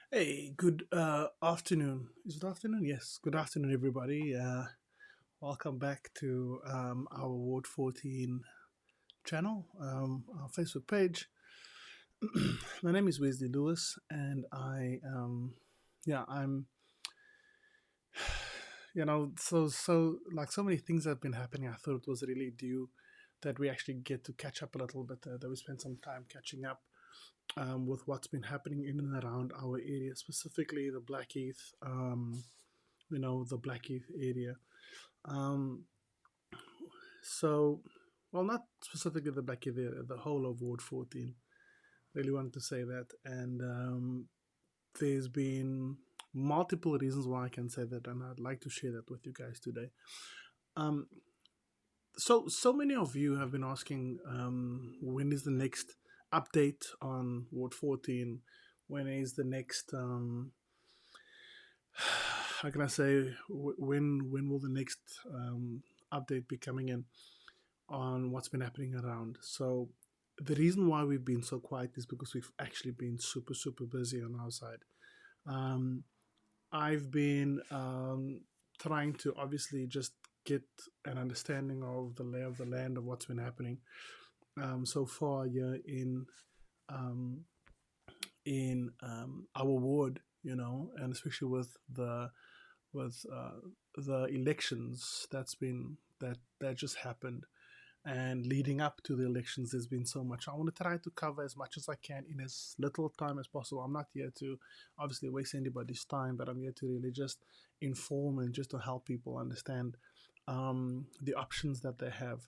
Hey, good afternoon. Is it afternoon? Yes, good afternoon, everybody. Welcome back to our Ward 14 channel, our Facebook page. My name is Wesley Lewis, and I'm, like so many things have been happening. I thought it was really due that we actually get to catch up a little bit, that we spend some time catching up with what's been happening in and around our area, specifically the Blackheath, the Blackheath area. Um, so, well, not specifically the Blackheath area, the whole of Ward 14. Really wanted to say that. And there's been multiple reasons why I can say that, and I'd like to share that with you guys today. Um, so many of you have been asking when is the next update on Ward 14? When is the next how can I say when will the next update be coming in on what's been happening around? So the reason why we've been so quiet is because we've actually been super busy on our side. Um, I've been trying to obviously just get an understanding of the lay of the land of what's been happening so far here um, in our ward, and especially with the elections that just happened, and leading up to the elections, there's been so much. I want to try to cover as much as I can in as little time as possible. I'm not here to obviously waste anybody's time, but I'm here to really just inform and just to help people understand the options that they have.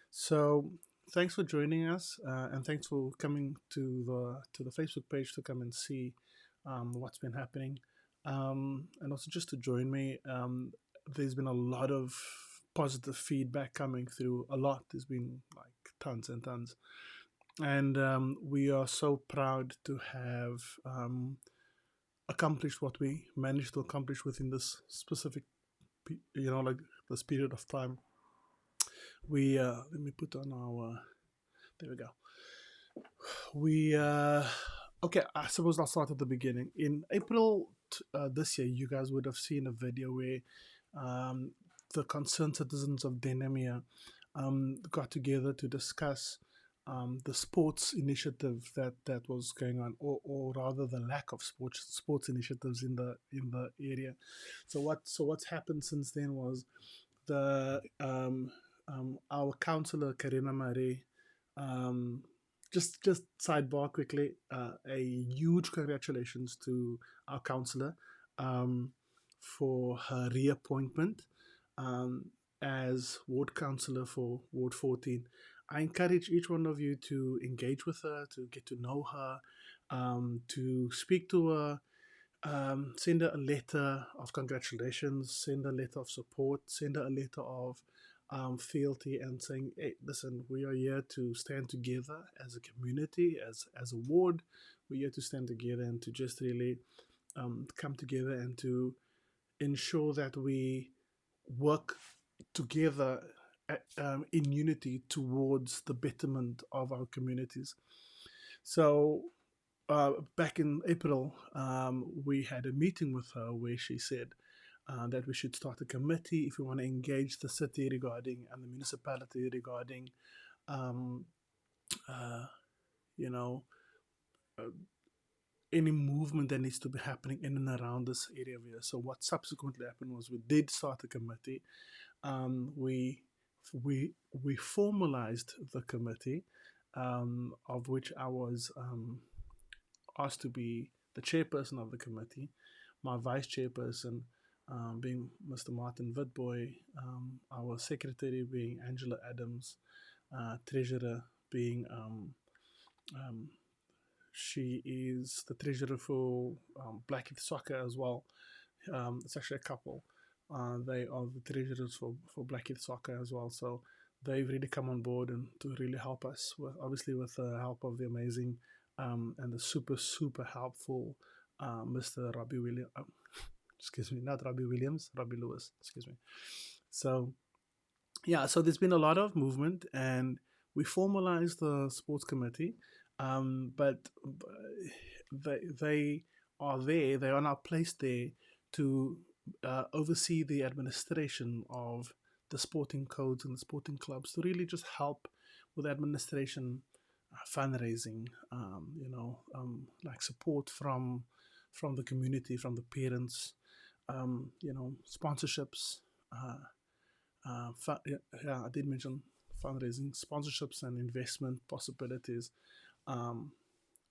So thanks for joining us, and thanks for coming to the Facebook page to come and see what's been happening, and also just to join me. There's been a lot of positive feedback coming through. A lot. There's been like tons and tons, and we are so proud to have accomplished what we managed to accomplish within this specific, like this period of time. We let me put on our. There we go. We okay. I suppose I'll start at the beginning. In April this year, you guys would have seen a video where um, the concerned citizens of Denemia got together to discuss the sports initiative that was going on, or rather the lack of sports initiatives in the area. So what's happened since then was the our councillor Karina Marie. Um, just sidebar quickly. A huge congratulations to our councillor um, for her reappointment um, as ward councillor for Ward 14. I encourage each one of you to engage with her, to get to know her, to speak to her, send her a letter of congratulations, send her a letter of support, send her a letter of fealty, and saying, hey, listen, we are here to stand together as a community, as a ward. We're here to stand together and to just really come together and to ensure that we work together in unity towards the betterment of our communities. So back in April, we had a meeting with her where she said that we should start a committee if we want to engage the city regarding and the municipality regarding, um, uh, you know, uh, any movement that needs to be happening in and around this area here. So what subsequently happened was we did start a committee. We we formalized the committee, of which I was asked to be the chairperson of the committee, my vice chairperson being Mr. Martin Witboy, our secretary being Angela Adams, treasurer being um, she is the treasurer for Blackheath Soccer as well. It's actually a couple. They are the treasurers for Blackheath Soccer as well. So they've really come on board and to really help us, obviously with the help of the amazing and the super helpful Mr. Robbie Williams. Excuse me, not Robbie Williams, Robbie Lewis. Excuse me. So yeah, so there's been a lot of movement, and we formalized the sports committee, but they are there. They are now placed there to oversee the administration of the sporting codes and the sporting clubs, to really just help with administration, fundraising, like support from the community, from the parents, sponsorships. Yeah, yeah, I did mention fundraising, sponsorships, and investment possibilities. Um,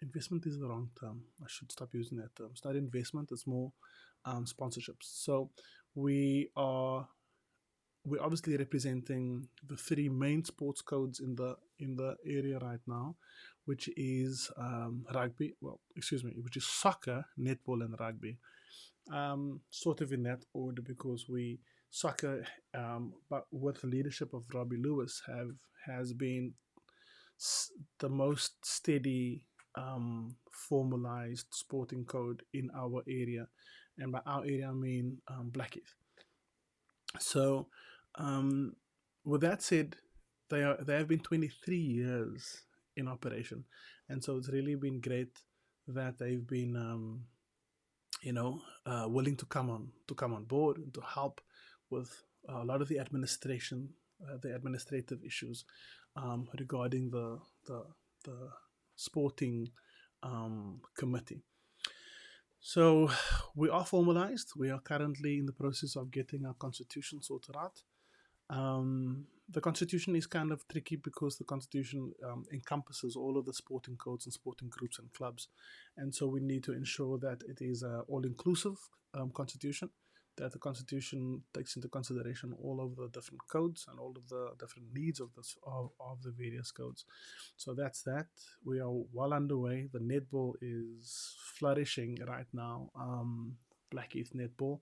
Investment is the wrong term. I should stop using that term. It's not investment. It's more sponsorships. So we are we're obviously representing the three main sports codes in the area right now, which is rugby. Well, excuse me, which is soccer, netball, and rugby. Sort of in that order, because we soccer, but with the leadership of Robbie Lewis, has been the most steady, formalized sporting code in our area, and by our area I mean Blackheath. So, um, with that said, they have been 23 years in operation, and so it's really been great that they've been willing to come on board and to help with a lot of the administration, the administrative issues regarding the sporting committee. So we are formalized. We are currently in the process of getting our constitution sorted out. The constitution is kind of tricky because the constitution encompasses all of the sporting codes and sporting groups and clubs, and so we need to ensure that it is an all-inclusive constitution, that the constitution takes into consideration all of the different codes and all of the different needs of the various codes. So that's that. We are well underway. The netball is flourishing right now. Blackheath netball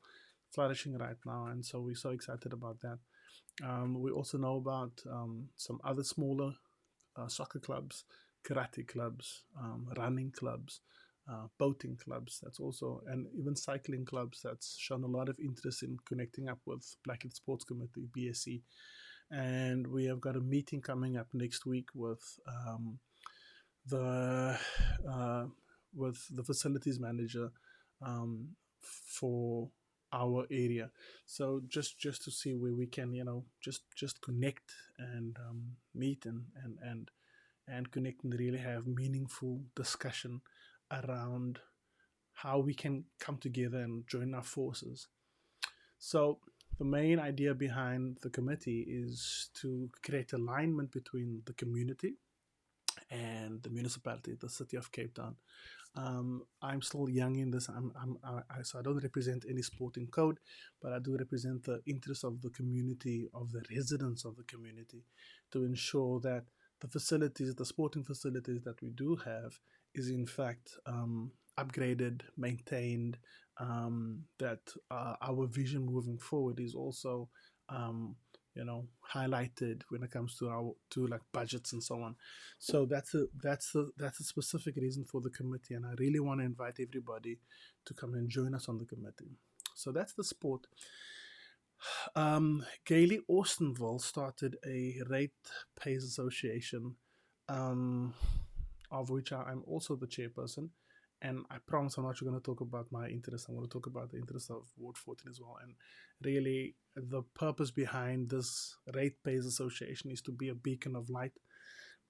flourishing right now, and so we're so excited about that. We also know about some other smaller soccer clubs, karate clubs, running clubs, boating clubs. That's also, and even cycling clubs. That's shown a lot of interest in connecting up with Blackheath Sports Committee (BSC), and we have got a meeting coming up next week the uh, with the facilities manager for our area. So just to see where we can, just connect and meet and connect and really have meaningful discussion around how we can come together and join our forces. So the main idea behind the committee is to create alignment between the community and the municipality, the city of Cape Town. I'm still young in this. So I don't represent any sporting code, but I do represent the interests of the community, of the residents of the community, to ensure that the facilities, the sporting facilities that we do have, is in fact upgraded, maintained. That our vision moving forward is also highlighted when it comes to our to like budgets and so on. So that's a specific reason for the committee, and I really want to invite everybody to come and join us on the committee. So that's the sport. Gailey Austinville started a rate pays association, of which I'm also the chairperson. And I promise I'm not going to talk about my interests. I'm going to talk about the interests of Ward 14 as well. And really, the purpose behind this rate pays association is to be a beacon of light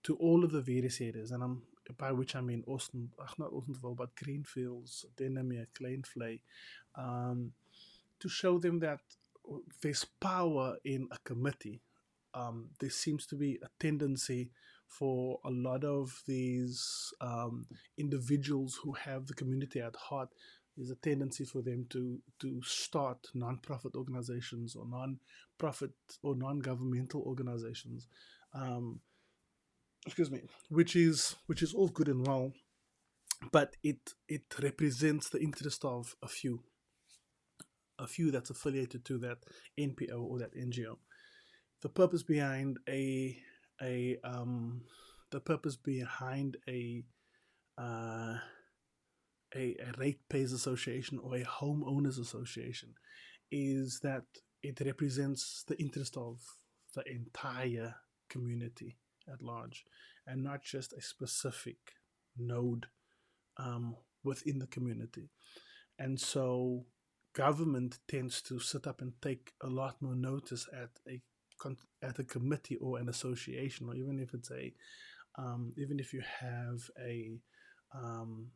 to all of the various areas. And by which I mean not Austinville, but Greenfields, Denemere, Kleinvlei, to show them that there's power in a committee. There seems to be a tendency for a lot of these individuals who have the community at heart. There's a tendency for them to start non-profit organizations or non-profit or non-governmental organizations. Excuse me, which is all good and well, but it represents the interest of a few that's affiliated to that NPO or that NGO. The purpose behind the purpose behind a ratepayers association or a homeowners association is that it represents the interest of the entire community at large, and not just a specific node within the community. And so government tends to sit up and take a lot more notice at a committee or an association, or even if it's even if you have um,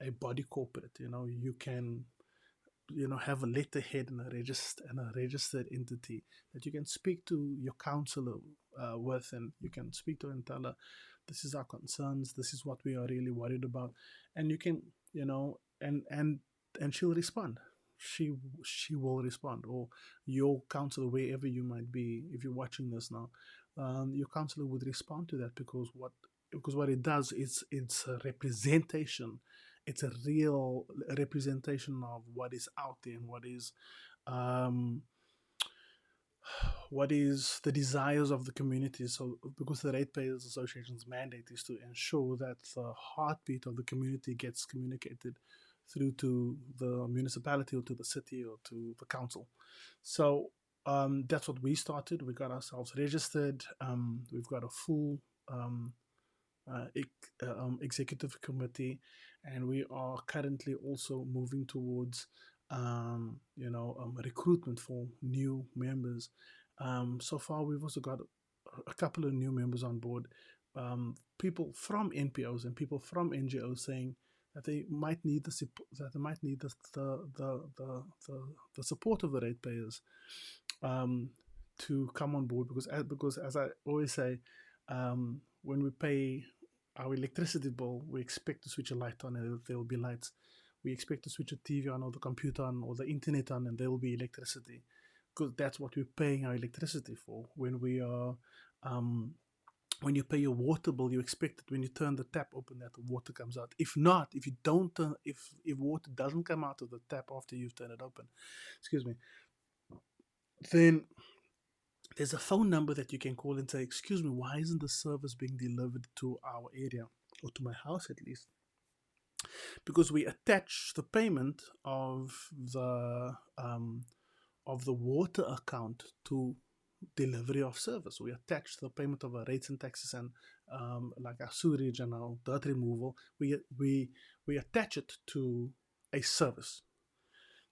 a body corporate, you can have a letterhead and a registered entity that you can speak to your counselor with, and you can speak to her and tell her, this is our concerns, this is what we are really worried about, and you can, and she'll respond. She will respond, or your counselor, wherever you might be, if you're watching this now, your counselor would respond to that, because what it does is it's a representation. It's a real representation of what is out there, and um, what is the desires of the community. So, because the Ratepayers Association's mandate is to ensure that the heartbeat of the community gets communicated through to the municipality, or to the city, or to the council. So that's what we started. We got ourselves registered. We've got a full um, executive committee, and we are currently also moving towards recruitment for new members. So far, we've also got a couple of new members on board, people from NPOs and people from NGOs saying that they might need the support of the ratepayers to come on board, because as I always say, when we pay our electricity bill, we expect to switch a light on and there will be lights. We expect to switch a TV on, or the computer on, or the internet on, and there will be electricity, because that's what we're paying our electricity for. When you pay your water bill, you expect that when you turn the tap open, that the water comes out. If not, if you don't turn, if water doesn't come out of the tap after you've turned it open, excuse me, then there's a phone number that you can call and say, excuse me, why isn't the service being delivered to our area, or to my house at least? Because we attach the payment of the water account to delivery of service. We attach the payment of our rates and taxes, and like our sewage and our dirt removal, we attach it to a service.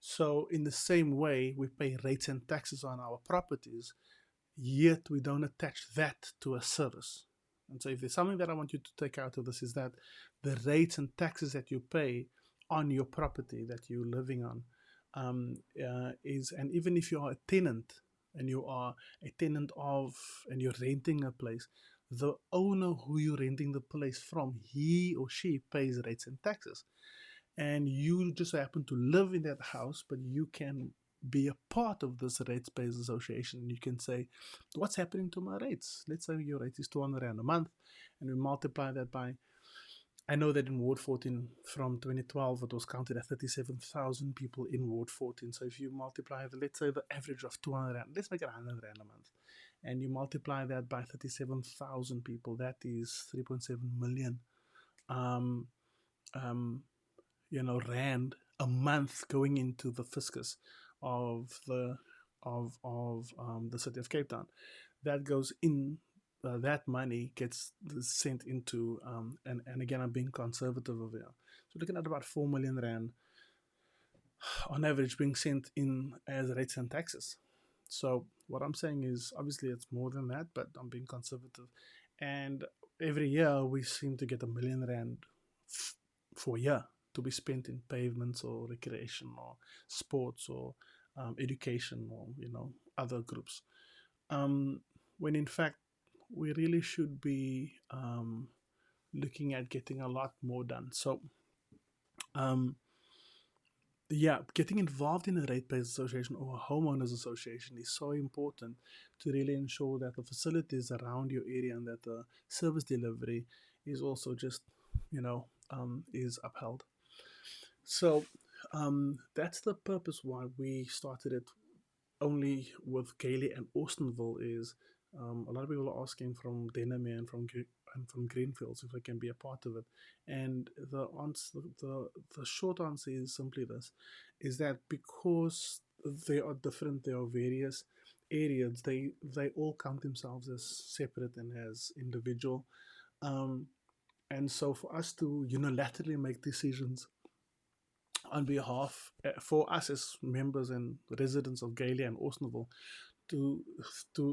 So in the same way, we pay rates and taxes on our properties, yet we don't attach that to a service. And so if there's something that I want you to take out of this, is that the rates and taxes that you pay on your property that you're living on and even if you are a tenant, and you are a tenant of, and you're renting a place, the owner who you're renting the place from, he or she pays rates and taxes. And you just happen to live in that house, but you can be a part of this rates-based association, and you can say, what's happening to my rates? Let's say your rate is 200 Rand a month, and we multiply that by, I know that in Ward 14 from 2012 it was counted at 37,000 people in Ward 14. So if you multiply let's say the average of 200 Rand, let's make it 100 Rand a month, and you multiply that by 37,000 people, that is 3.7 million um, um, rand a month going into the fiscus of the city of Cape Town. That goes in. That money gets sent into, and again, I'm being conservative over here. So looking at about 4 million rand on average being sent in as rates and taxes. So what I'm saying is, obviously it's more than that, but I'm being conservative. And every year we seem to get 1 million rand for a year to be spent in pavements or recreation or sports or education, or other groups. When in fact we really should be looking at getting a lot more done. So getting involved in a rate-based association or a homeowners association is so important to really ensure that the facilities around your area and that the service delivery is also just is upheld. So that's the purpose why we started it only with Gailey and Austinville. Is a lot of people are asking from Denham and from Greenfields if I can be a part of it, and the short answer is simply this: is that because they are different, they are various areas, they all count themselves as separate and as individual, and so for us to unilaterally make decisions on behalf for us as members and residents of Gailey and Austinville to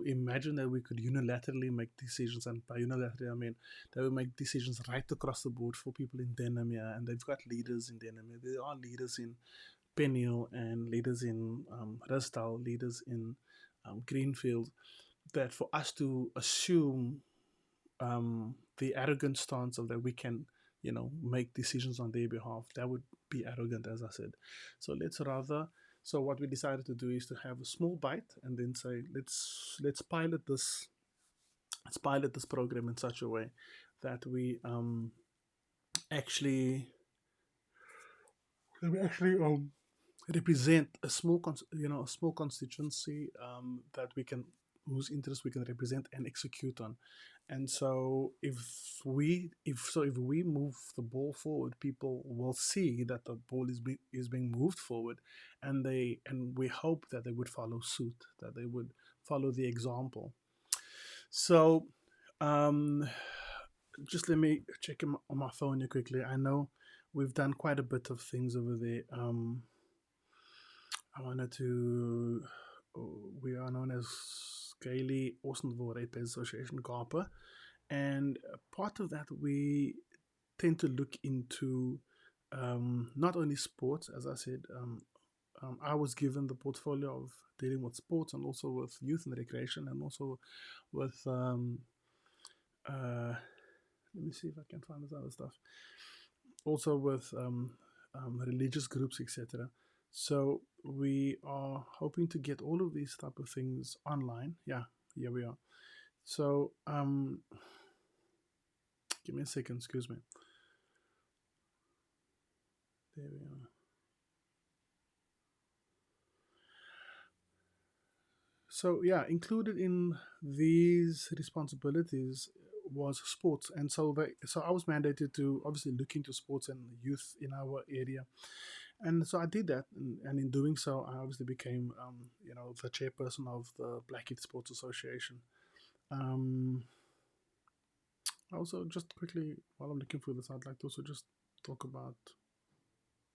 imagine that we could unilaterally make decisions, and by unilaterally I mean that we make decisions right across the board for people in Denomere, and they've got leaders in Denomere. There are leaders in Penhill and leaders in Rusdal, leaders in Greenfield. That for us to assume the arrogant stance of that we can, make decisions on their behalf, that would be arrogant, as I said. So let's rather. So what we decided to do is to have a small bite and then say let's pilot this program in such a way that we actually represent a small a small constituency that we can whose interests we can represent and execute on. And so if we move the ball forward, people will see that the ball is being moved forward, and we hope that they would follow suit, that they would follow the example. So just let me check on my phone here quickly. I know we've done quite a bit of things over there. I wanted to. We are known as Gailey Austinville Ratepayers Association, GARPA, and part of that we tend to look into not only sports, as I said. I was given the portfolio of dealing with sports and also with youth and recreation, and also with let me see if I can find this other stuff. Also with religious groups, etc. So we are hoping to get all of these type of things online. Yeah, here we are. So give me a second, excuse me. There we are. So yeah, included in these responsibilities was sports, and so I was mandated to obviously look into sports and youth in our area, and so I did that, and in doing so, I obviously became the chairperson of the Blackheath Sports Association. Also, just quickly while I'm looking for this, I'd like to also just talk about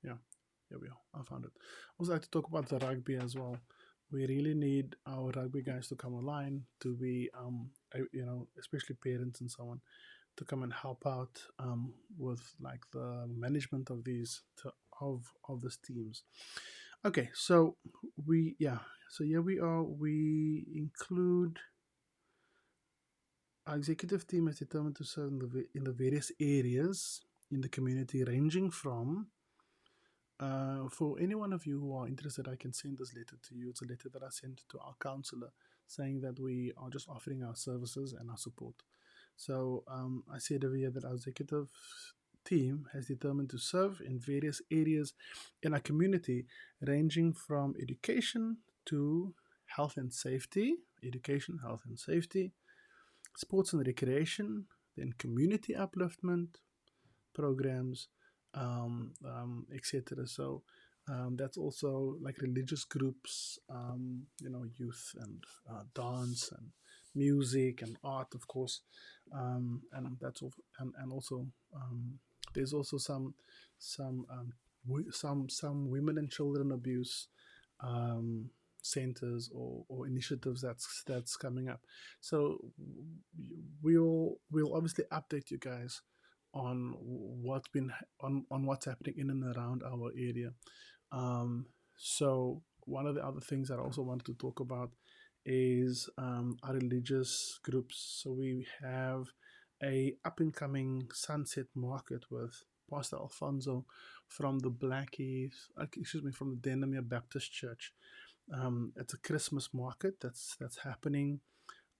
here we are. I found it. Also, like to talk about the rugby as well. We really need our rugby guys to come online to be, especially parents and so on, to come and help out with like the management of these of these teams. Okay, so here we are. We include our executive team is determined to serve in the various areas in the community, ranging from for any one of you who are interested, I can send this letter to you. It's a letter that I sent to our councillor saying that we are just offering our services and our support. So I said over here that our executive team has determined to serve in various areas in our community, ranging from education to health and safety, sports and recreation, then community upliftment programs, etc. So that's also like religious groups, youth and dance and music and art, of course, and that's all. And also there's also some women and children abuse centers or initiatives that's coming up. So we'll obviously update you guys on what's happening in and around our area. So one of the other things that I also wanted to talk about is our religious groups. So we have a up and coming sunset market with Pastor Alfonso from the from the Denomere Baptist Church. It's a Christmas market that's happening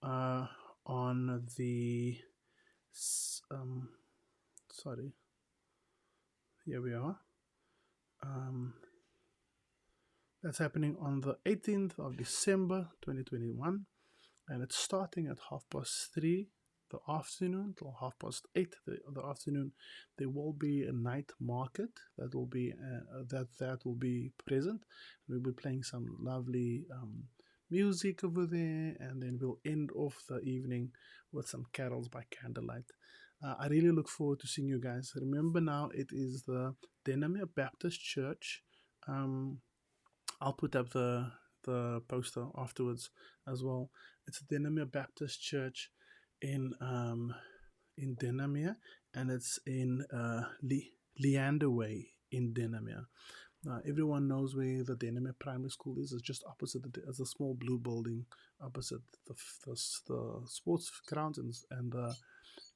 on the here we are. That's happening on the 18th of December 2021, and it's starting at 3:30 the afternoon till 8:30 the afternoon. There will be a night market that will be present. We'll be playing some lovely music over there, and then we'll end off the evening with some carols by candlelight. I really look forward to seeing you guys. Remember now, it is the Delamere Baptist Church. Um, I'll put up the poster afterwards as well. It's Delamere Baptist Church in Delamere, and it's in Leander Way in Delamere. Everyone knows where the Delamere Primary School is. It's just opposite. It's a small blue building opposite the sports grounds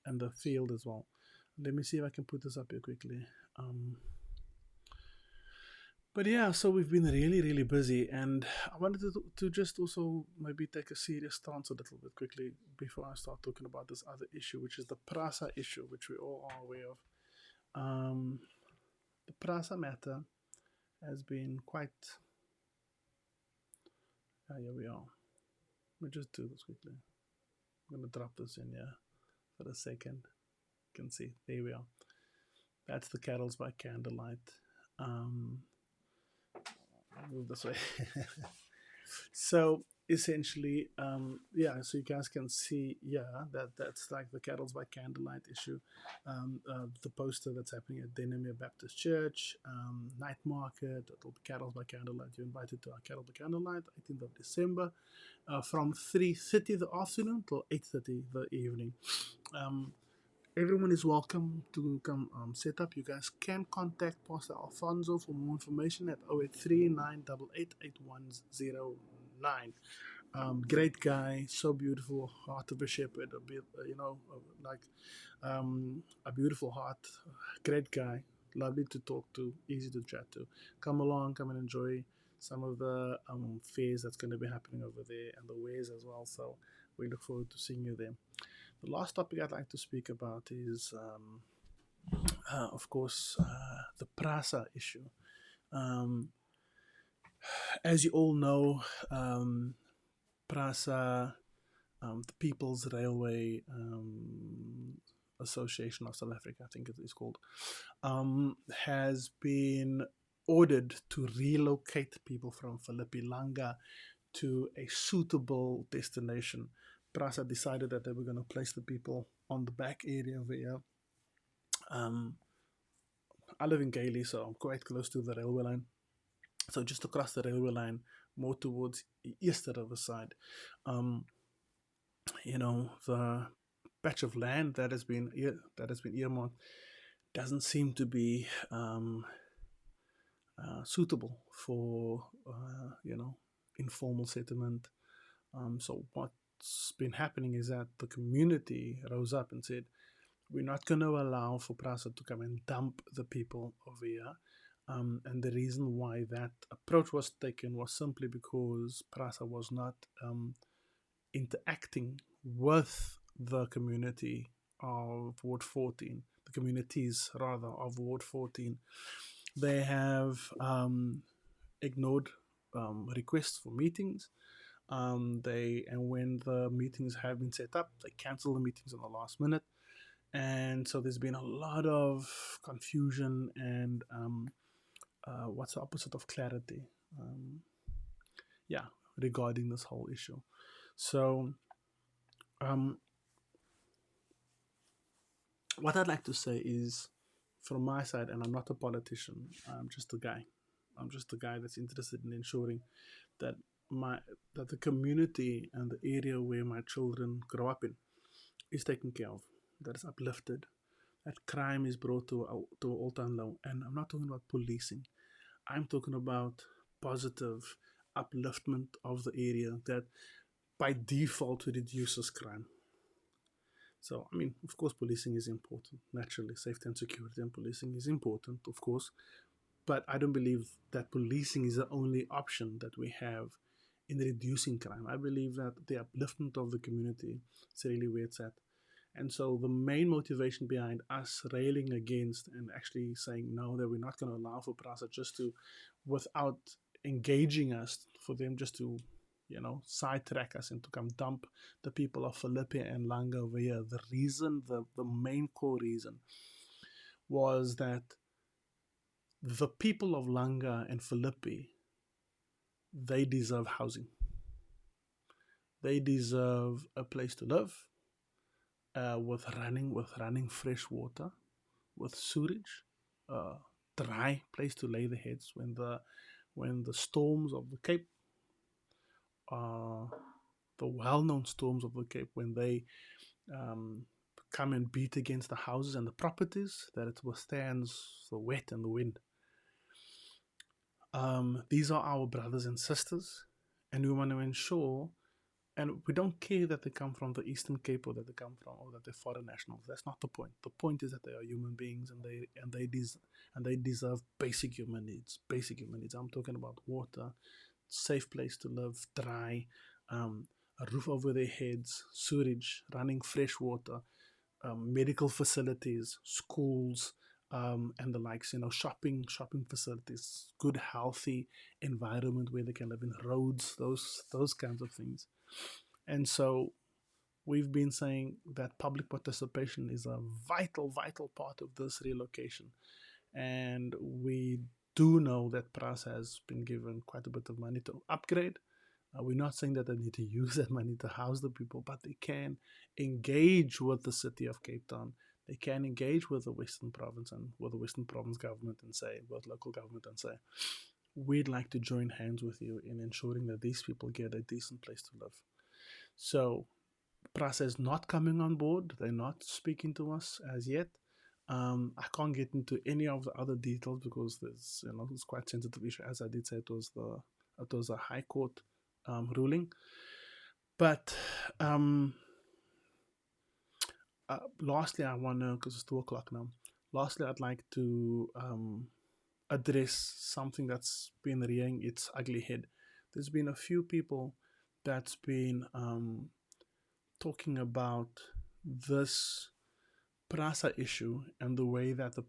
and the field as well. Let me see if I can put this up here quickly. But yeah, so we've been really, really busy, and I wanted to just also maybe take a serious stance a little bit quickly before I start talking about this other issue, which is the PRASA issue, which we all are aware of. The PRASA matter has been quite. Here we are. Let me just do this quickly. I'm going to drop this in here for a second. You can see, there we are. That's the Carols by Candlelight. I'll move this way. So essentially, yeah, so you guys can see, yeah, that's like the Carols by Candlelight issue. The poster that's happening at Delamere Baptist Church, night market, it'll be Carols by Candlelight. You're invited to our Carol by Candlelight, 18th of December, from 3:30 the afternoon till 8:30 the evening. Everyone is welcome to come set up. You guys can contact Pastor Alfonso for more information at 083-988-8109. Great guy, so beautiful, heart of a shepherd, a bit, like a beautiful heart, great guy, lovely to talk to, easy to chat to. Come along, come and enjoy some of the fairs that's going to be happening over there and the ways as well. So we look forward to seeing you there. The last topic I'd like to speak about is, of course, the PRASA issue. As you all know, PRASA, the People's Railway Association of South Africa, I think it is called, has been ordered to relocate people from Philippi Langa to a suitable destination. PRASA decided that they were going to place the people on the back area over here. I live in Gailey, so I'm quite close to the railway line. So just across the railway line, more towards Easter Riverside, the patch of land that has been earmarked doesn't seem to be suitable for informal settlement. So what's been happening is that the community rose up and said, we're not going to allow for PRASA to come and dump the people over here. And the reason why that approach was taken was simply because PRASA was not interacting with the community of Ward 14, the communities rather of Ward 14. They have ignored requests for meetings. And when the meetings have been set up, they cancel the meetings in the last minute. And so there's been a lot of confusion and what's the opposite of clarity? Regarding this whole issue. So what I'd like to say is, from my side, and I'm not a politician, I'm just a guy. I'm just a guy that's interested in ensuring that the community and the area where my children grow up in is taken care of, that is uplifted, that crime is brought to an all-time low. And I'm not talking about policing. I'm talking about positive upliftment of the area that by default reduces crime. So, I mean, of course, policing is important. Naturally, safety and security and policing is important, of course. But I don't believe that policing is the only option that we have in reducing crime. I believe that the upliftment of the community is really where it's at. And so the main motivation behind us railing against and actually saying no, that we're not going to allow for PRASA just to, without engaging us, for them just to, sidetrack us and to come dump the people of Philippi and Langa over here. The reason, the main core reason, was that the people of Langa and Philippi, they deserve housing. They deserve a place to live. with running fresh water, with sewage, uh, dry place to lay the heads when the storms of the Cape, uh, the well-known storms of the Cape, when they um, come and beat against the houses and the properties, that it withstands the wet and the wind. These are our brothers and sisters, and we want to ensure. And we don't care that they come from the Eastern Cape or that they come from or that they're foreign nationals. That's not the point. The point is that they are human beings and they deserve basic human needs. Basic human needs. I'm talking about water, safe place to live, dry, a roof over their heads, sewage, running fresh water, medical facilities, schools, and the likes. Shopping facilities, good healthy environment where they can live in, roads, those kinds of things. And so we've been saying that public participation is a vital part of this relocation. And we do know that PRAS has been given quite a bit of money to upgrade. We're not saying that they need to use that money to house the people, but they can engage with the city of Cape Town. They can engage with the Western Province and with the Western Province government and say, with local government and say, we'd like to join hands with you in ensuring that these people get a decent place to live. So PRAS is not coming on board. They're not speaking to us as yet. I can't get into any of the other details because it's quite sensitive issue. As I did say, it was a high court ruling. But lastly, I want to, because it's 2 o'clock now. Lastly, I'd like to address something that's been rearing its ugly head. There's been a few people that's been talking about this PRASA issue and the way that the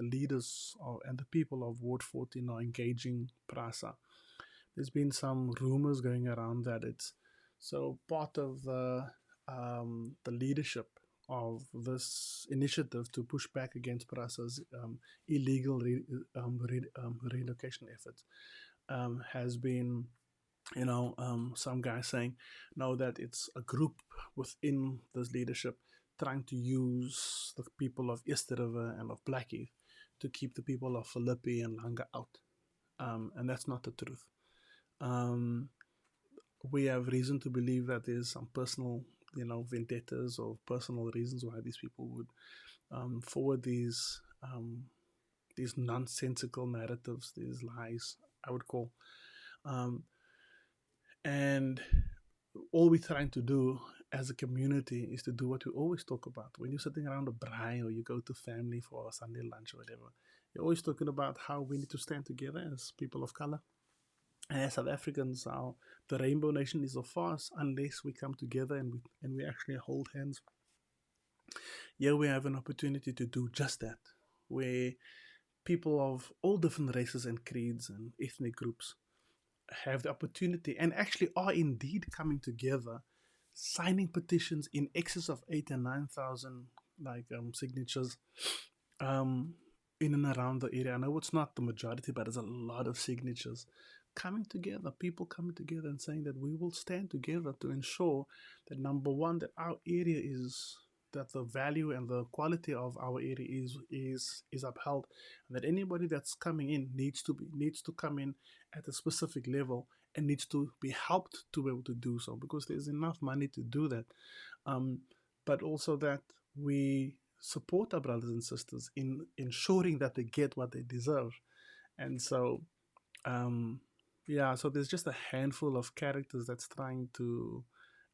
leaders and the people of Ward 14 are engaging PRASA. There's been some rumors going around that it's so part of the leadership of this initiative to push back against PRASA's illegal relocation efforts has been some guy saying no, that it's a group within this leadership trying to use the people of Easter River and of Blackheath to keep the people of Philippi and Langa out. And that's not the truth. We have reason to believe that there's some personal, vendettas or personal reasons why these people would forward these nonsensical narratives, these lies, I would call. And all we're trying to do as a community is to do what we always talk about. When you're sitting around a braai or you go to family for a Sunday lunch or whatever, you're always talking about how we need to stand together as people of color. And as South Africans, the Rainbow Nation is a farce unless we come together and we actually hold hands. Here we have an opportunity to do just that, where people of all different races and creeds and ethnic groups have the opportunity and actually are indeed coming together, signing petitions in excess of 8 and 9,000 signatures in and around the area. I know it's not the majority, but there's a lot of signatures coming together, people coming together and saying that we will stand together to ensure that, number one, that our area that the value and the quality of our area is upheld, and that anybody that's coming in needs to come in at a specific level and needs to be helped to be able to do so, because there's enough money to do that. But also that we support our brothers and sisters in ensuring that they get what they deserve. And so so there's just a handful of characters that's trying to,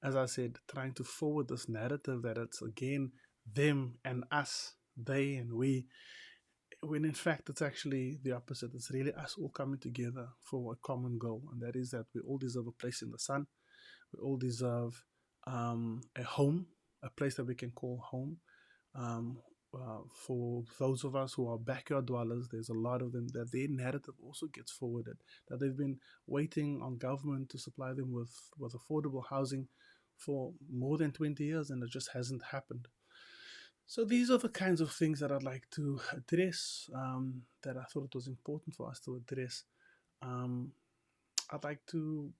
as I said, trying to forward this narrative that it's again them and us, they and we, when in fact it's actually the opposite. It's really us all coming together for a common goal, and that is that we all deserve a place in the sun. We all deserve a home, a place that we can call home. For those of us who are backyard dwellers, there's a lot of them that their narrative also gets forwarded, that they've been waiting on government to supply them with affordable housing for more than 20 years, and it just hasn't happened. So these are the kinds of things that I'd like to address, that I thought it was important for us to address. I'd like to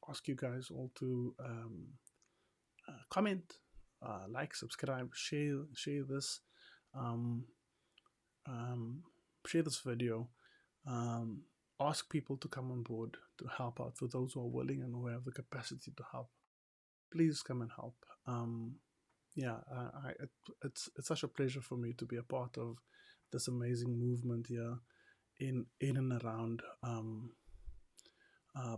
ask you guys all to comment like, subscribe, share this, um, um, share this video. Um, Ask people to come on board to help out. For those who are willing and who have the capacity to help, please come and help. Yeah, it's such a pleasure for me to be a part of this amazing movement here in and around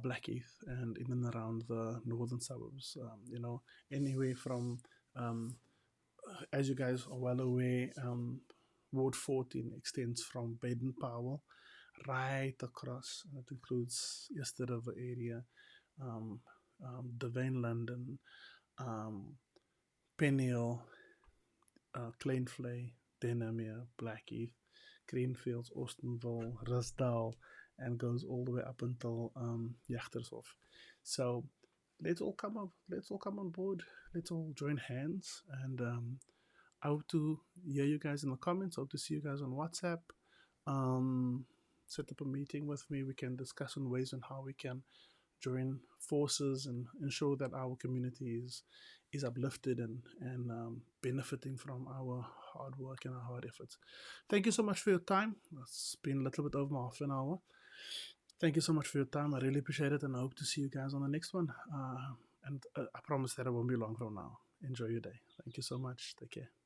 Blackheath and in and around the northern suburbs. Anyway from as you guys are well aware, Ward 14 extends from Baden Powell right across. It includes Easter River area, um, Devane, London, um, Penniel, Kleinvlei, Denhamere, Blackheath, Greenfields, Austinville, Rusdal, and goes all the way up until Jachtershof. So let's all come up. Let's all come on board. Let's all join hands. And I hope to hear you guys in the comments. I hope to see you guys on WhatsApp. Set up a meeting with me. We can discuss on ways and how we can join forces and ensure that our community is uplifted and benefiting from our hard work and our hard efforts. Thank you so much for your time. It's been a little bit over half an hour. Thank you so much for your time. I really appreciate it, and I hope to see you guys on the next one. And I promise that it won't be long from now. Enjoy your day. Thank you so much. Take care.